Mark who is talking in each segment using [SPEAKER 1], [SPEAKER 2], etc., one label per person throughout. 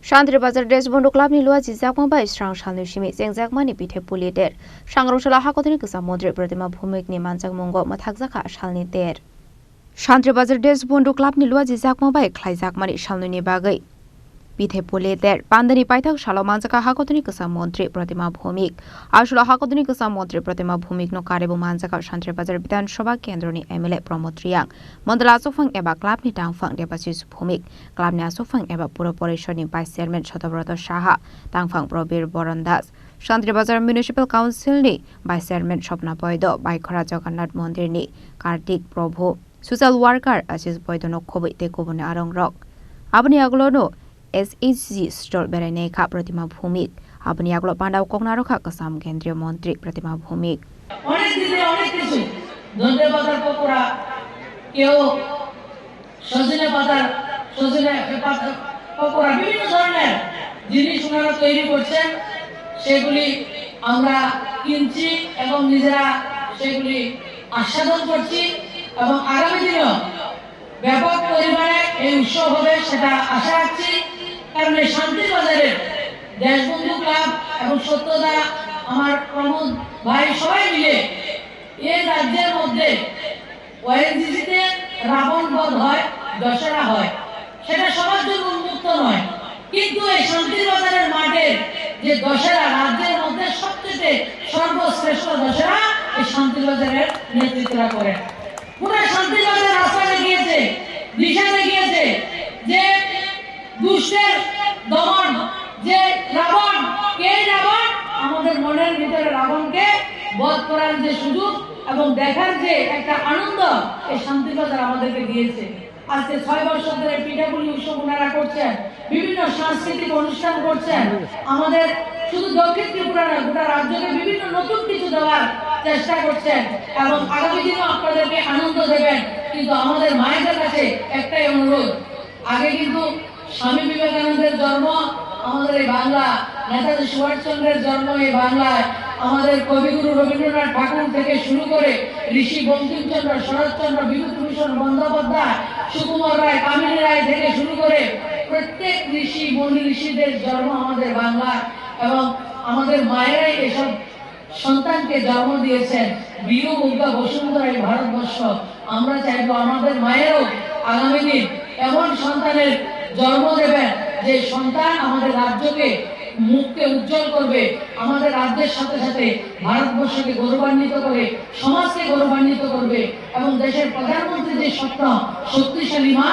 [SPEAKER 1] Shantribazar Desbondu Club ni luaji zakmaba strang shalnu shimi zengzakmani pithe pulider sangroshala hakotini kisa modre pratima bhumik ni manjak mongo mathakjaka shalni der Shantribazar Desbondu Club ni luaji zakmaba khlaijak mani shalnu ni bagai pithe pulider pandani paithak shalo manjaka hakotini kisa modre pratima bhumik ashula hakotini kisa modre pratima bhumik no karebu manjaka Shantribazar Bidhan Sabha Kendro ni MLA Pramod Riang Mandala Sofang eba club ni tangfang debasis bhumik club ni Sofang eba pura porishod ni vice chairman Shotobrata Saha tangfang Probir Borondas Shantribazar Municipal Council ni vice chairman Shopna Boydo Baikhara Jagannath Mondir ni Kartik Prabhu social worker Asis Boydo no khobai te kobone arong rok abni aglono SHG store berai kha pratima bhumik abni aglo pandaw koknaro kha kasam kendriya mantri pratima bhumik
[SPEAKER 2] অনেক দিনে অনেক কিছু ধনে পাতার পকোড়া কেউ সজনে পাতার পকোড়া বিভিন্ন ধরনের জিনিস ওনারা তৈরি করছেন সেগুলি আমরা কিনছি এবং নিজেরা সেগুলি আস্বাদন করছি এবং আগামী দিনেও ব্যাপক পরিমাণে এই উৎসব হবে সেটা আশা রাখছি কারণ এই শান্তিবাজারের দেশবন্ধু ক্লাব এবং সত্যদা আমার প্রমোদ ভাই সবাই মিলে এই রাজ্যের মধ্যে ওএনজিসিতে রাবণ বধ হয় দশরা হয় সেটা সবার জন্য উন্মুক্ত নয় কিন্তু এই শান্তিবাজারের মাঠে যে দশরা রাজ্যের মধ্যে সবচেয়ে সর্বশ্রেষ্ঠ দশরা এই শান্তিবাজারের নেতৃত্বরা করে পুরো শান্তিবাজার রাস্তায় গিয়েছে দিশাতে গিয়েছে যে দুষ্টের দমন যে রাবণ কে রাবণ আমাদের মনের ভিতরে রাবণকে বধ করার যে সুযোগ এবং দেখার যে একটা আনন্দ এই শান্তিবাজার আমাদেরকে দিয়েছে আজকে 6 বছর ধরে পিঠাপুলি উৎসব ওনারা করছেন বিভিন্ন সাংস্কৃতিক অনুষ্ঠান করছেন আমাদের শুধু দক্ষিণ ত্রিপুরা না গোটা রাজ্যকে বিভিন্ন নতুন কিছু দেওয়ার চেষ্টা করছেন এবং আগামী দিনেও আপনাদেরকে আনন্দ দেবেন কিন্তু আমাদের মায়েদের কাছে একটাই অনুরোধ আগে কিন্তু স্বামী বিবেকানন্দের জন্ম আমাদের এই বাংলা নেতাজি সুভাষচন্দ্রের জন্ম এই বাংলায় আমাদের কবিগুরু রবীন্দ্রনাথ ঠাকুর থেকে শুরু করে ঋষি বঙ্কিমচন্দ্র শরৎচন্দ্র বিভূতিভূষণ বন্দ্যোপাধ্যায় সুকুমার রায় কামিনী রায় থেকে শুরু করে প্রত্যেক ঋষি মুনি ঋষিদের জন্ম আমাদের বাংলায় এবং আমাদের মায়েরাই এসব সন্তানকে জন্ম দিয়েছেন বীর মুগ্ধা বসুন্ধরা এই ভারতবর্ষ আমরা চাইবো আমাদের মায়েরও আগামী দিন এমন সন্তানের জন্ম দেবেন যে সন্তান আমাদের রাজ্যকে মুখকে উজ্জ্বল করবে আমাদের রাজ্যের সাথে সাথে ভারতবর্ষকে গৌরবান্বিত করে সমাজকে গৌরবান্বিত করবে এবং দেশের প্রধানমন্ত্রী যে স্বপ্ন শক্তিশালী মা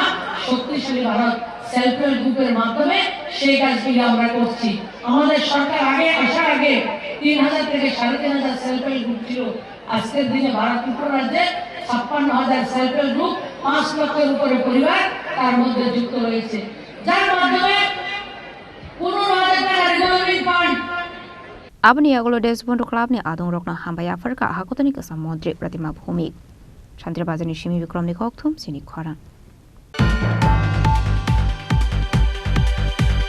[SPEAKER 2] শক্তিশালী ভারত সেলফ হেল্প গ্রুপের মাধ্যমে সেই কাজগুলি আমরা করছি আমাদের সরকার আগে আসার আগে 3000 থেকে 3500 সেলফ হেল্প গ্রুপ ছিল আজকের দিনে ভারত ত্রিপুরা রাজ্যে 56,000 সেলফ হেল্প গ্রুপ 5 লক্ষের উপরে পরিবার তার মধ্যে যুক্ত রয়েছে যার মাধ্যমে
[SPEAKER 1] Abni aglo Desbondu Club ni adong rokna hambaya farka hakotani kasa modre pratima bhumik Shantribazar ni shimi Vikram ni kokthum sini khora